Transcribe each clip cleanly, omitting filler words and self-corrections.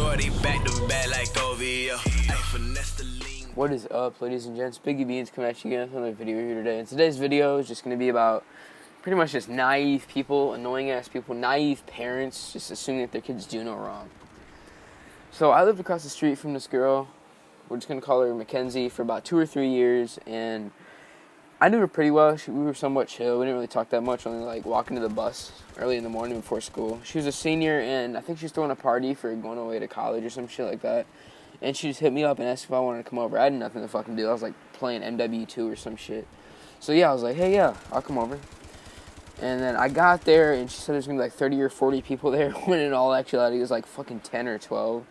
40 back to back like OVO. What is up, ladies and gents? Biggie Beans coming at you again with another video here today. And today's video is just going to be about pretty much just naive people, annoying ass people, naive parents, just assuming that their kids do no wrong. So I lived across the street from this girl. We're just going to call her Mackenzie for about 2 or 3 years, and I knew her pretty well. We were somewhat chill. We didn't really talk that much, only like walking to the bus early in the morning before school. She was a senior, and I think she was throwing a party for going away to college or some shit like that. And she just hit me up and asked if I wanted to come over. I had nothing to fucking do. I was like playing MW2 or some shit. So yeah, I was like, hey, yeah, I'll come over. And then I got there, and she said there's going to be like 30 or 40 people there, when in all actuality it was like fucking 10 or 12.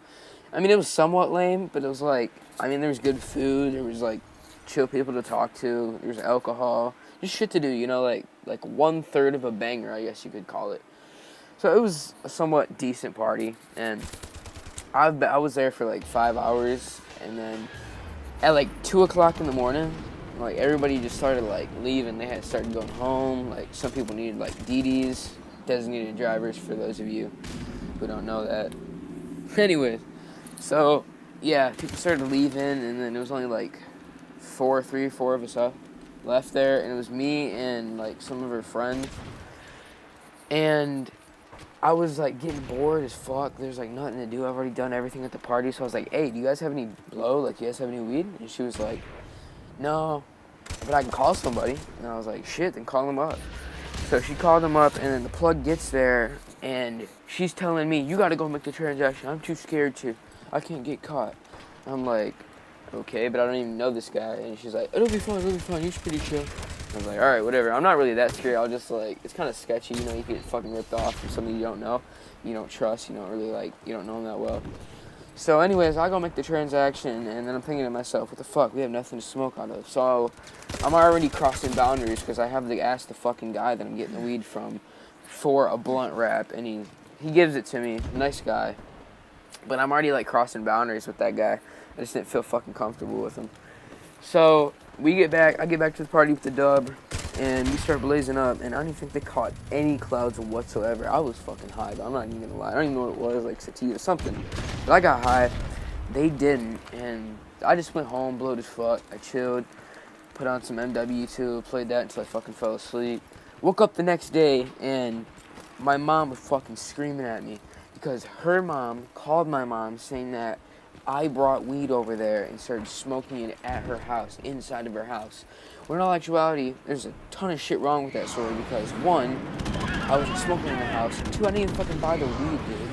I mean, it was somewhat lame, but it was like, I mean, there was good food. There was like chill people to talk to. There was alcohol. Just shit to do, you know, like 1/3 of a banger, I guess you could call it. So it was a somewhat decent party, and I was there for like 5 hours, and then at like 2 o'clock in the morning, like everybody just started like leaving. They had started going home. Like some people needed like DDs, designated drivers, for those of you who don't know that. Anyways, so yeah, people started leaving, and then it was only like 3 or 4 of us left there, and it was me and like some of her friends, and I was like getting bored as fuck. There's like nothing to do. I've already done everything at the party, so I was like, hey, do you guys have any blow? Like, do you guys have any weed? And she was like, no, but I can call somebody. And I was like, shit, then call them up. So she called them up, and then the plug gets there, and she's telling me, you gotta go make the transaction. I'm too scared to. I can't get caught. I'm like, okay, but I don't even know this guy. And she's like, it'll be fine, he's pretty chill. I was like, alright, whatever. I'm not really that scared. I was just like, it's kind of sketchy, you know, you get fucking ripped off from somebody you don't know, you don't trust, you don't really like, you don't know him that well. So anyways, I go make the transaction, and then I'm thinking to myself, what the fuck, we have nothing to smoke out of. So I'm already crossing boundaries, because I have to ask the fucking guy that I'm getting the weed from for a blunt wrap, and he gives it to me, nice guy. But I'm already like crossing boundaries with that guy. I just didn't feel fucking comfortable with him. So I get back to the party with the dub, and we start blazing up, and I don't even think they caught any clouds whatsoever. I was fucking high, but I'm not even gonna lie. I don't even know what it was, like sativa or something. But I got high. They didn't, and I just went home, blowed as fuck. I chilled, put on some MW2, played that until I fucking fell asleep. Woke up the next day, and my mom was fucking screaming at me, because her mom called my mom saying that I brought weed over there and started smoking it at her house, inside of her house. When in all actuality, there's a ton of shit wrong with that story, because 1, I wasn't smoking in the house, 2, I didn't even fucking buy the weed, dude.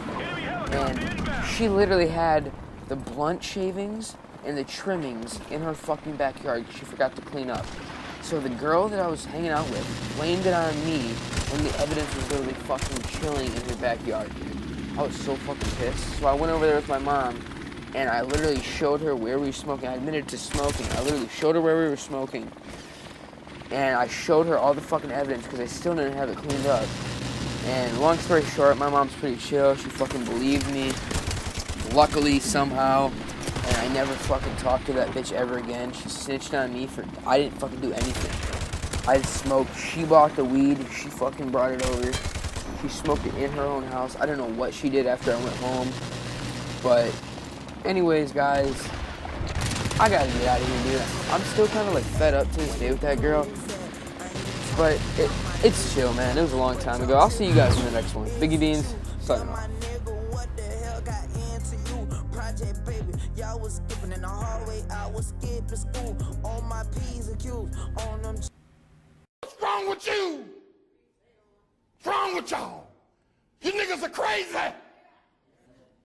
And she literally had the blunt shavings and the trimmings in her fucking backyard because she forgot to clean up. So the girl that I was hanging out with blamed it on me when the evidence was literally fucking chilling in her backyard, dude. I was so fucking pissed. So I went over there with my mom, and I literally showed her where we were smoking. I admitted to smoking. I literally showed her where we were smoking. And I showed her all the fucking evidence because I still didn't have it cleaned up. And long story short, my mom's pretty chill. She fucking believed me. Luckily, somehow. And I never fucking talked to that bitch ever again. She snitched on me for... I didn't fucking do anything. I smoked. She bought the weed. She fucking brought it over. She smoked it in her own house. I don't know what she did after I went home. But... anyways, guys, I gotta get out of here, dude. I'm still kind of like fed up to this day with that girl, but it's chill, man. It was a long time ago. I'll see you guys in the next one. Biggie Beans, signing off. What's wrong with you? What's wrong with y'all? You niggas are crazy.